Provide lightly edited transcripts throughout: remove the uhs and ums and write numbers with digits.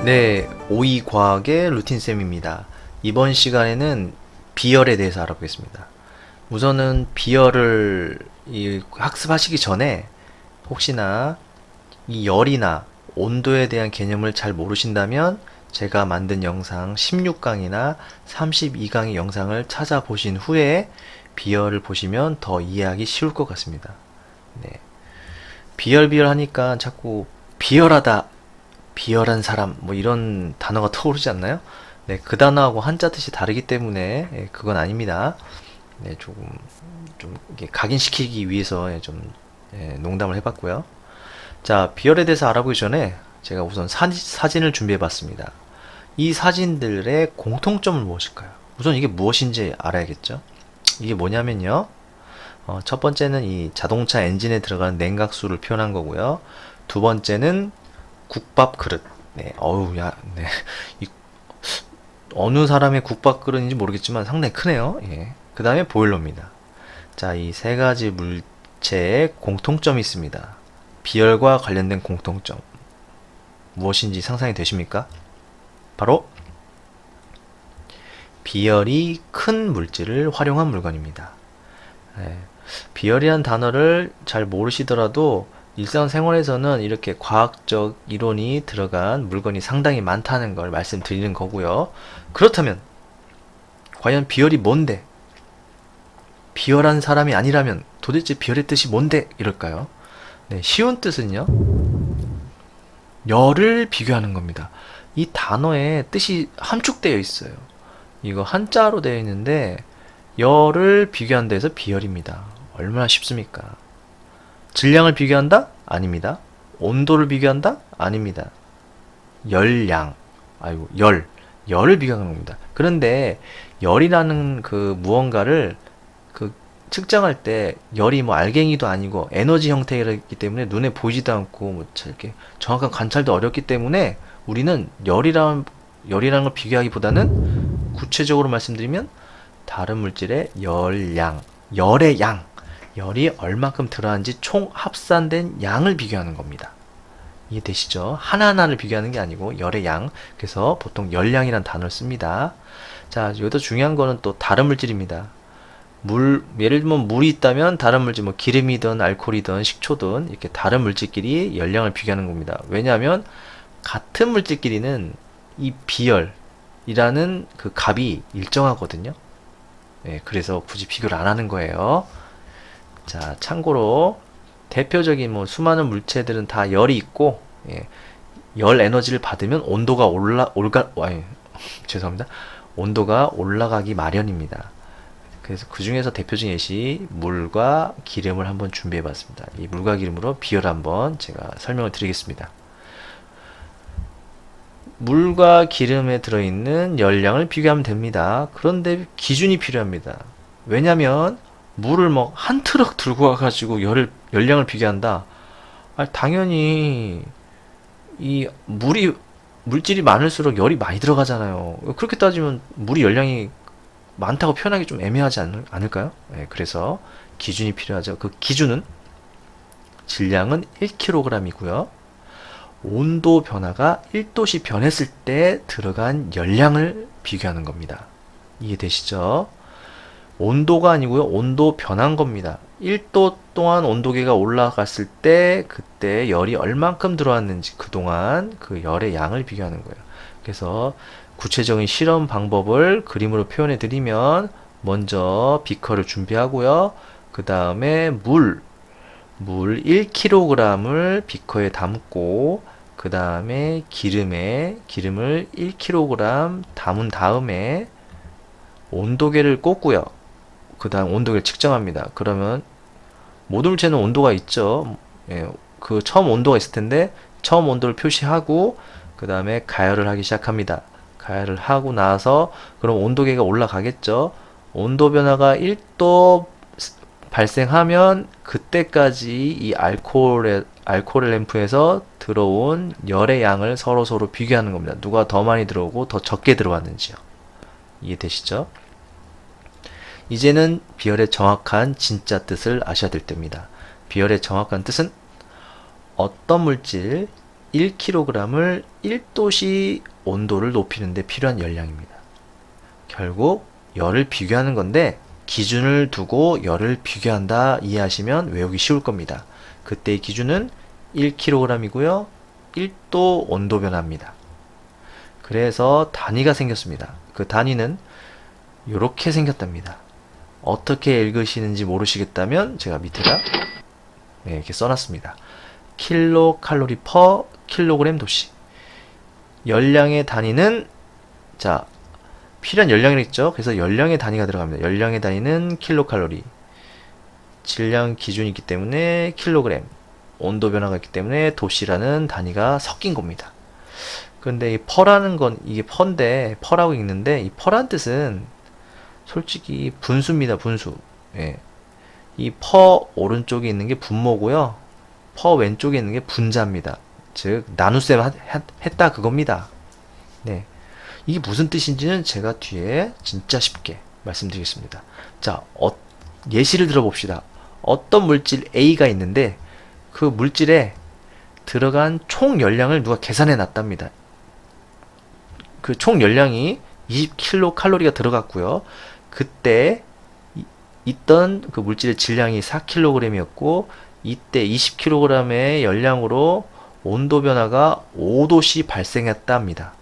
네, 오이과학의 루틴쌤입니다. 이번 시간에는 비열에 대해서 알아보겠습니다. 우선은 비열을 학습하시기 전에 혹시나 이 열이나 온도에 대한 개념을 잘 모르신다면 제가 만든 영상 16강이나 32강의 영상을 찾아보신 후에 비열을 보시면 더 이해하기 쉬울 것 같습니다. 네. 비열 하니까 자꾸 비열하다, 비열한 사람 뭐 이런 단어가 떠오르지 않나요? 네, 그 단어하고 한자 뜻이 다르기 때문에 그건 아닙니다. 네, 좀 이렇게 각인시키기 위해서 농담을 해봤고요. 자, 비열에 대해서 알아보기 전에 제가 우선 사진을 준비해봤습니다. 이 사진들의 공통점은 무엇일까요? 우선 이게 무엇인지 알아야겠죠? 이게 뭐냐면요. 첫 번째는 이 자동차 엔진에 들어가는 냉각수를 표현한 거고요. 두 번째는 국밥 그릇. 네, 어우, 야, 네. 이, 어느 사람의 국밥 그릇인지 모르겠지만 상당히 크네요. 예. 그 다음에 보일러입니다. 자, 이 세 가지 물체의 공통점이 있습니다. 비열과 관련된 공통점. 무엇인지 상상이 되십니까? 바로 비열이 큰 물질을 활용한 물건입니다. 네. 비열이란 단어를 잘 모르시더라도 일상생활에서는 이렇게 과학적 이론이 들어간 물건이 상당히 많다는 걸 말씀드리는 거고요. 그렇다면 과연 비열이 뭔데? 비열한 사람이 아니라면 도대체 비열의 뜻이 뭔데? 이럴까요? 네, 쉬운 뜻은요. 열을 비교하는 겁니다. 이 단어에 뜻이 함축되어 있어요. 이거 한자로 되어 있는데 열을 비교한다 해서 비열입니다. 얼마나 쉽습니까? 질량을 비교한다? 아닙니다. 온도를 비교한다? 아닙니다. 열량. 아이고, 열을 비교하는 겁니다. 그런데 열이라는 그 무언가를 그 측정할 때 열이 뭐 알갱이도 아니고 에너지 형태이기 때문에 눈에 보이지도 않고 뭐 이렇게 정확한 관찰도 어렵기 때문에 우리는 열이라는 걸 비교하기보다는 구체적으로 말씀드리면 다른 물질의 열량, 열의 양, 열이 얼마큼 들어간지 총 합산된 양을 비교하는 겁니다. 이해되시죠? 하나하나를 비교하는 게 아니고 열의 양. 그래서 보통 열량이라는 단어를 씁니다. 자, 여기서 중요한 거는 또 다른 물질입니다. 예를 들면 물이 있다면 다른 물질, 뭐 기름이든 알코올이든 식초든 이렇게 다른 물질끼리 열량을 비교하는 겁니다. 왜냐하면 같은 물질끼리는 이 비열이라는 그 값이 일정하거든요. 네, 그래서 굳이 비교를 안 하는 거예요. 자, 참고로 대표적인 뭐 수많은 물체들은 다 열이 있고, 예, 열 에너지를 받으면 온도가 죄송합니다. 온도가 올라가기 마련입니다. 그래서 그 중에서 대표적인 예시 물과 기름을 한번 준비해 봤습니다. 이 물과 기름으로 비열 한번 제가 설명을 드리겠습니다. 물과 기름에 들어있는 열량을 비교하면 됩니다. 그런데 기준이 필요합니다. 왜냐면 물을 뭐 한 트럭 들고 와가지고 열량을 비교한다. 당연히 이 물질이 많을수록 열이 많이 들어가잖아요. 그렇게 따지면 물이 열량이 많다고 표현하기 좀 애매하지 않을까요? 네, 그래서 기준이 필요하죠. 그 기준은 질량은 1kg이고요. 온도 변화가 1도씩 변했을 때 들어간 열량을 비교하는 겁니다. 이해되시죠? 온도가 아니고요. 온도 변한 겁니다. 1도 동안 온도계가 올라갔을 때 그때 열이 얼만큼 들어왔는지 그동안 그 열의 양을 비교하는 거예요. 그래서 구체적인 실험 방법을 그림으로 표현해 드리면 먼저 비커를 준비하고요. 그 다음에 물 1kg을 비커에 담고 그 다음에 기름을 1kg 담은 다음에 온도계를 꽂고요. 그 다음 온도계를 측정합니다. 그러면 모든 물체는 온도가 있죠. 예, 그 처음 온도가 있을 텐데 처음 온도를 표시하고 그 다음에 가열을 하기 시작합니다. 가열을 하고 나서 그럼 온도계가 올라가겠죠. 온도 변화가 1도 발생하면 그때까지 이 알코올 램프에서 들어온 열의 양을 서로 비교하는 겁니다. 누가 더 많이 들어오고 더 적게 들어왔는지요. 이해되시죠? 이제는 비열의 정확한 진짜 뜻을 아셔야 될 때입니다. 비열의 정확한 뜻은 어떤 물질, 1kg을 1도씨 온도를 높이는 데 필요한 열량입니다. 결국 열을 비교하는 건데 기준을 두고 열을 비교한다 이해하시면 외우기 쉬울 겁니다. 그때의 기준은 1kg이고요. 1도 온도 변화입니다. 그래서 단위가 생겼습니다. 그 단위는 이렇게 생겼답니다. 어떻게 읽으시는지 모르시겠다면 제가 밑에다 이렇게 써놨습니다. 킬로칼로리 퍼 킬로그램 도시. 열량의 단위는 자 필요한 열량이 있죠. 그래서 열량의 단위가 들어갑니다. 열량의 단위는 킬로칼로리. 질량 기준이 있기 때문에 킬로그램. 온도 변화가 있기 때문에 도시라는 단위가 섞인 겁니다. 그런데 이 퍼라는 건 이게 퍼인데 퍼라고 읽는데 이 퍼란 뜻은 솔직히 분수입니다. 분수. 예. 이 퍼 오른쪽에 있는 게 분모고요. 퍼 왼쪽에 있는 게 분자입니다. 즉 나눗셈 했다 그겁니다. 네. 이게 무슨 뜻인지는 제가 뒤에 진짜 쉽게 말씀드리겠습니다. 자, 예시를 들어봅시다. 어떤 물질 A가 있는데 그 물질에 들어간 총 열량을 누가 계산해 놨답니다. 그 총 열량이 20kcal가 들어갔고요. 그때 있던 그 물질의 질량이 4kg이었고 이때 20kg의 열량으로 온도 변화가 5도씨 발생했답니다.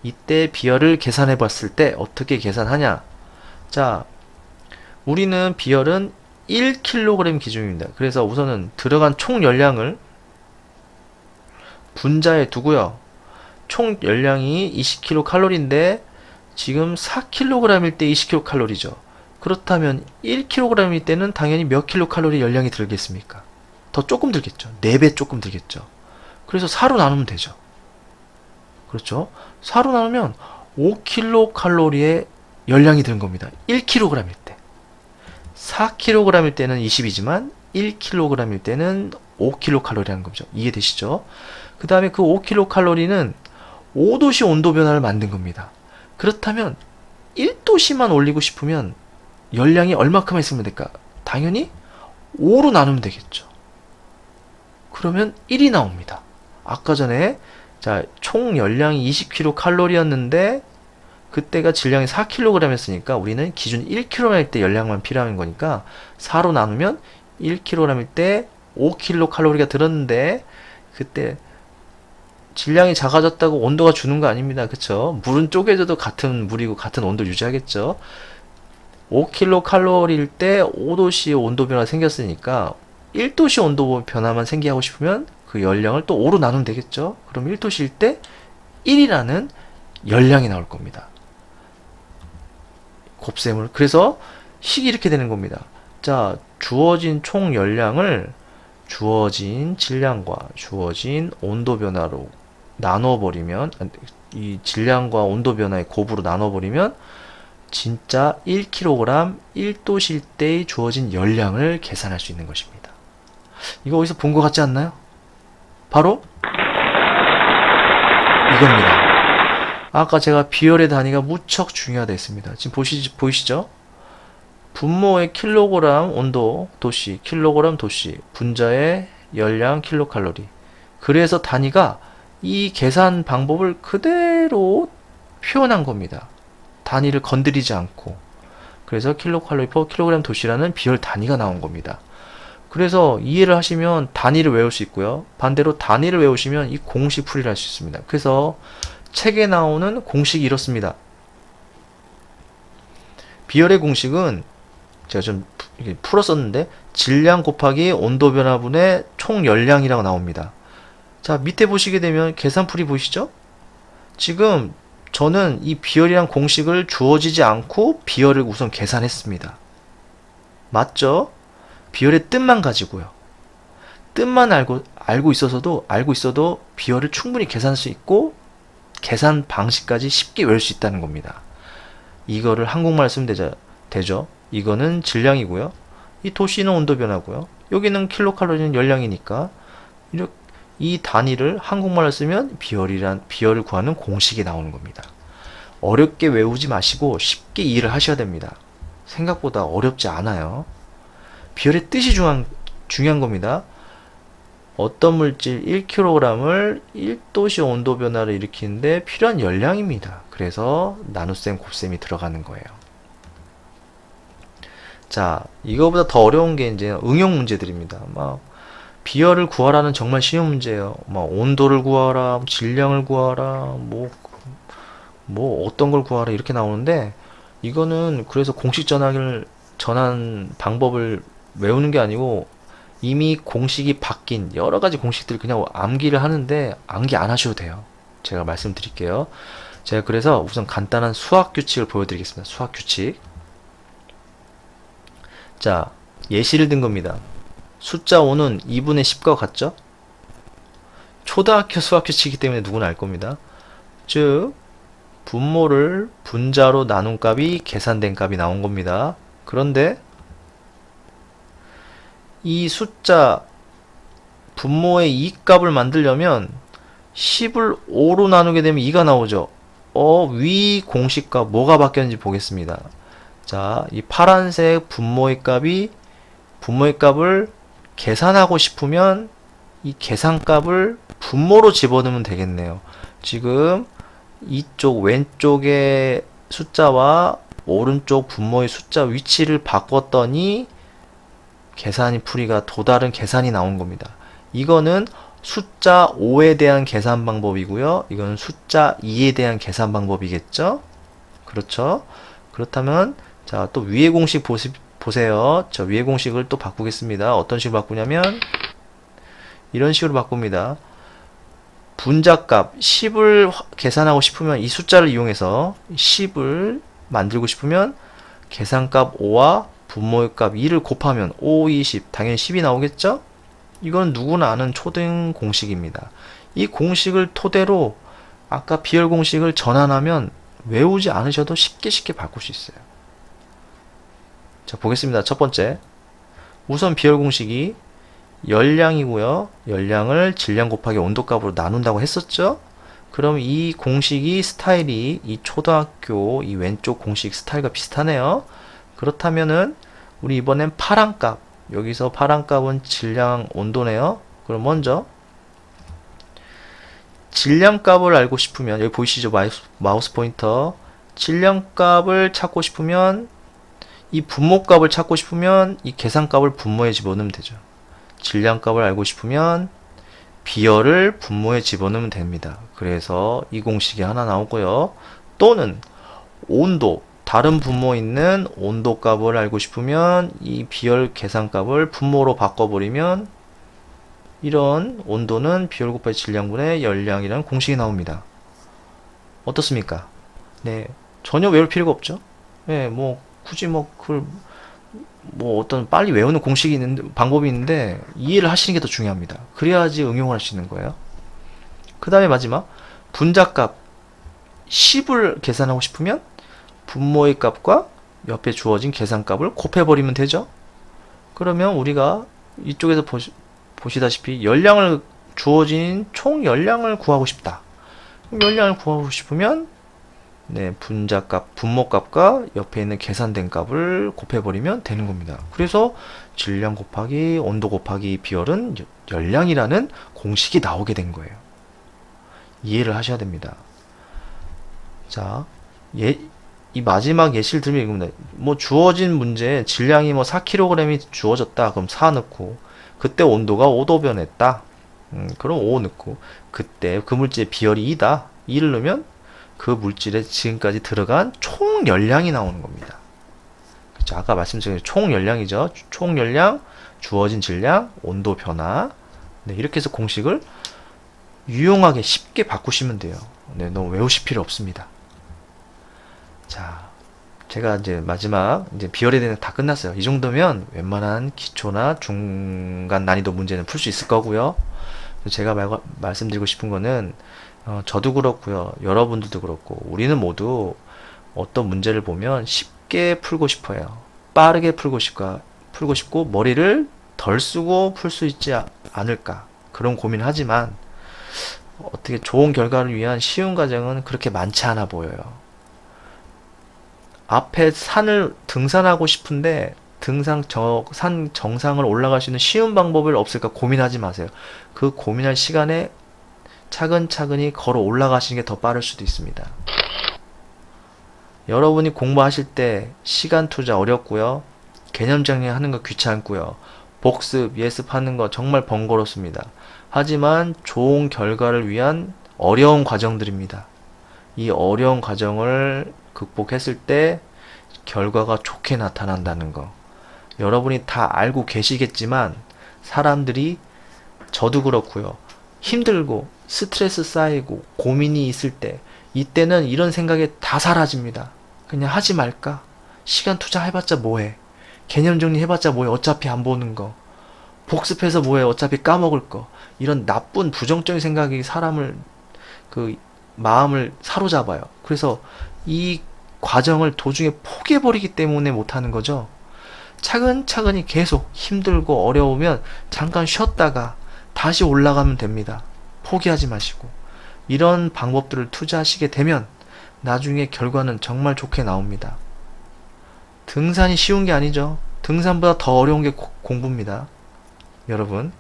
이때 비열을 계산해 봤을 때 어떻게 계산하냐? 자, 우리는 비열은 1kg 기준입니다. 그래서 우선은 들어간 총 열량을 분자에 두고요. 총 열량이 20kcal인데 지금 4kg일 때 20kcal죠. 그렇다면 1kg일 때는 당연히 몇 킬로칼로리 열량이 들겠습니까? 더 조금 들겠죠. 4배 조금 들겠죠. 그래서 4로 나누면 되죠. 그렇죠? 4로 나누면 5킬로칼로리의 열량이 드는 겁니다. 1kg일 때. 4kg일 때는 20이지만 1kg일 때는 5킬로칼로리라는 거죠. 이해되시죠? 그 다음에 그 5킬로칼로리는 5도씨 온도 변화를 만든 겁니다. 그렇다면 1도씨만 올리고 싶으면 열량이 얼마큼 있으면 될까? 당연히 5로 나누면 되겠죠. 그러면 1이 나옵니다. 아까 전에 자, 총 열량이 20kcal였는데 그때가 질량이 4kg였으니까 우리는 기준 1kg일 때 열량만 필요한 거니까 4로 나누면 1kg일 때 5kcal가 들었는데 그때 질량이 작아졌다고 온도가 주는 거 아닙니다. 그쵸? 물은 쪼개져도 같은 물이고 같은 온도를 유지하겠죠. 5kcal일 때 5도씨 온도 변화 생겼으니까 1도씨 온도 변화만 생기하고 싶으면 그 열량을 또 5로 나누면 되겠죠. 그럼 1도씨일 때 1이라는 열량이 나올 겁니다. 곱셈을. 그래서 식이 이렇게 되는 겁니다. 자, 주어진 총 열량을 주어진 질량과 주어진 온도 변화로 나눠버리면 이 질량과 온도 변화의 곱으로 나눠버리면 진짜 1kg 1도실 때의 주어진 열량을 계산할 수 있는 것입니다. 이거 어디서 본 것 같지 않나요? 바로 이겁니다. 아까 제가 비열의 단위가 무척 중요하다 했습니다. 지금 보이시죠? 분모의 킬로그램 온도 도시, 킬로그램 도시, 분자의 열량 킬로칼로리. 그래서 단위가 이 계산 방법을 그대로 표현한 겁니다. 단위를 건드리지 않고. 그래서 킬로칼로리 퍼 킬로그램 도시라는 비열 단위가 나온 겁니다. 그래서 이해를 하시면 단위를 외울 수 있고요. 반대로 단위를 외우시면 이 공식 풀이를 할 수 있습니다. 그래서 책에 나오는 공식이 이렇습니다. 비열의 공식은 제가 좀 풀었었는데 질량 곱하기 온도 변화분의 총 열량이라고 나옵니다. 자, 밑에 보시게 되면 계산풀이 보이시죠? 지금 저는 이 비열이란 공식을 주어지지 않고 비열을 우선 계산했습니다. 맞죠? 비열의 뜻만 가지고요. 뜻만 알고 있어도 비열을 충분히 계산할 수 있고 계산 방식까지 쉽게 외울 수 있다는 겁니다. 이거를 한국말 쓰면 되죠. 이거는 질량이고요. 이 도시는 온도 변화고요. 여기는 킬로칼로리는 열량이니까 이 단위를 한국말로 쓰면 비열을 구하는 공식이 나오는 겁니다. 어렵게 외우지 마시고 쉽게 이해를 하셔야 됩니다. 생각보다 어렵지 않아요. 비열의 뜻이 중요한 겁니다. 어떤 물질 1kg을 1도씨 온도 변화를 일으키는데 필요한 열량입니다. 그래서 나눗셈, 곱셈이 들어가는 거예요. 자, 이거보다 더 어려운 게 이제 응용 문제들입니다. 막 비열을 구하라는 정말 쉬운 문제예요. 막 온도를 구하라, 질량을 구하라, 뭐 어떤 걸 구하라 이렇게 나오는데 이거는 그래서 공식 전환 방법을 외우는 게 아니고 이미 공식이 바뀐 여러 가지 공식들 그냥 암기를 하는데 암기 안 하셔도 돼요. 제가 말씀드릴게요. 제가 그래서 우선 간단한 수학 규칙을 보여드리겠습니다. 수학 규칙. 자, 예시를 든 겁니다. 숫자 5는 2분의 10과 같죠? 초등학교 수학 규칙이기 때문에 누구나 알 겁니다. 즉, 분모를 분자로 나눈 값이 계산된 값이 나온 겁니다. 그런데 이 숫자 분모의 이 값을 만들려면 10을 5로 나누게 되면 2가 나오죠. 위 공식과 뭐가 바뀌었는지 보겠습니다. 자, 이 파란색 분모의 값을 계산하고 싶으면 이 계산값을 분모로 집어넣으면 되겠네요. 지금 이쪽 왼쪽의 숫자와 오른쪽 분모의 숫자 위치를 바꿨더니 풀이가 또 다른 계산이 나온 겁니다. 이거는 숫자 5에 대한 계산 방법이고요. 이거는 숫자 2에 대한 계산 방법이겠죠? 그렇죠? 그렇다면 자, 또 위의 공식 보세요. 저 위의 공식을 또 바꾸겠습니다. 어떤 식으로 바꾸냐면 이런 식으로 바꿉니다. 분자값 10을 계산하고 싶으면 이 숫자를 이용해서 10을 만들고 싶으면 계산값 5와 분모의 값 2를 곱하면 5, 20 당연히 10이 나오겠죠? 이건 누구나 아는 초등 공식입니다. 이 공식을 토대로 아까 비열 공식을 전환하면 외우지 않으셔도 쉽게 바꿀 수 있어요. 자, 보겠습니다. 첫 번째, 우선 비열 공식이 열량이고요. 열량을 질량 곱하기 온도값으로 나눈다고 했었죠? 그럼 이 공식이 스타일이 이 초등학교 이 왼쪽 공식 스타일과 비슷하네요. 그렇다면은 우리 이번엔 파란 값, 여기서 파란 값은 질량 온도네요. 그럼 먼저 질량 값을 알고 싶으면 여기 보이시죠? 마우스 포인터. 질량 값을 찾고 싶으면 이 분모 값을 찾고 싶으면 이 계산 값을 분모에 집어넣으면 되죠. 질량 값을 알고 싶으면 비열을 분모에 집어넣으면 됩니다. 그래서 이 공식이 하나 나오고요. 또는 온도, 다른 분모 있는 온도 값을 알고 싶으면 이 비열 계산 값을 분모로 바꿔버리면 이런 온도는 비열 곱하기 질량분의 열량이라는 공식이 나옵니다. 어떻습니까? 네, 전혀 외울 필요가 없죠. 네, 굳이 어떤 빨리 외우는 공식이 있는데, 방법이 있는데, 이해를 하시는 게 더 중요합니다. 그래야지 응용을 할 수 있는 거예요. 그 다음에 마지막, 분자값 10을 계산하고 싶으면, 분모의 값과 옆에 주어진 계산값을 곱해버리면 되죠. 그러면 우리가 이쪽에서 보시다시피, 주어진 총 열량을 구하고 싶다. 열량을 구하고 싶으면, 네, 분자값, 분모값과 옆에 있는 계산된 값을 곱해버리면 되는 겁니다. 그래서 질량 곱하기 온도 곱하기 비열은 열량이라는 공식이 나오게 된 거예요. 이해를 하셔야 됩니다. 자, 이 마지막 예시를 들면 이겁니다. 주어진 문제 질량이 4kg이 주어졌다. 그럼 4 넣고 그때 온도가 5도 변했다. 그럼 5 넣고 그때 그 물질의 비열이 2다. 2를 넣으면 그 물질에 지금까지 들어간 총 열량이 나오는 겁니다. 그렇죠? 아까 말씀드린 총 열량이죠. 총 열량, 주어진 질량, 온도 변화. 네, 이렇게 해서 공식을 유용하게 쉽게 바꾸시면 돼요. 네, 너무 외우실 필요 없습니다. 자, 제가 이제 마지막 비열에 대해서 다 끝났어요. 이 정도면 웬만한 기초나 중간 난이도 문제는 풀 수 있을 거고요. 제가 말씀드리고 싶은 거는 저도 그렇고요. 여러분들도 그렇고 우리는 모두 어떤 문제를 보면 쉽게 풀고 싶어요. 빠르게 풀고 싶고 머리를 덜 쓰고 풀 수 있지 않을까 그런 고민을 하지만 어떻게 좋은 결과를 위한 쉬운 과정은 그렇게 많지 않아 보여요. 앞에 산을 등산하고 싶은데 산 정상을 올라갈 수 있는 쉬운 방법을 없을까 고민하지 마세요. 그 고민할 시간에 차근차근히 걸어 올라가시는 게 더 빠를 수도 있습니다. 여러분이 공부하실 때 시간 투자 어렵고요. 개념 정리하는 거 귀찮고요. 복습, 예습하는 거 정말 번거롭습니다. 하지만 좋은 결과를 위한 어려운 과정들입니다. 이 어려운 과정을 극복했을 때 결과가 좋게 나타난다는 거. 여러분이 다 알고 계시겠지만 사람들이 저도 그렇고요. 힘들고 스트레스 쌓이고 고민이 있을 때 이때는 이런 생각이 다 사라집니다. 그냥 하지 말까? 시간 투자해봤자 뭐해? 개념 정리해봤자 뭐해? 어차피 안 보는 거. 복습해서 뭐해? 어차피 까먹을 거. 이런 나쁜 부정적인 생각이 사람을 그 마음을 사로잡아요. 그래서 이 과정을 도중에 포기해버리기 때문에 못하는 거죠. 차근차근히 계속 힘들고 어려우면 잠깐 쉬었다가 다시 올라가면 됩니다. 포기하지 마시고. 이런 방법들을 투자하시게 되면 나중에 결과는 정말 좋게 나옵니다. 등산이 쉬운 게 아니죠. 등산보다 더 어려운 게 공부입니다. 여러분,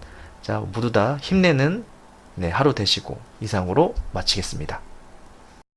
자, 모두 다 힘내는 하루 되시고 이상으로 마치겠습니다.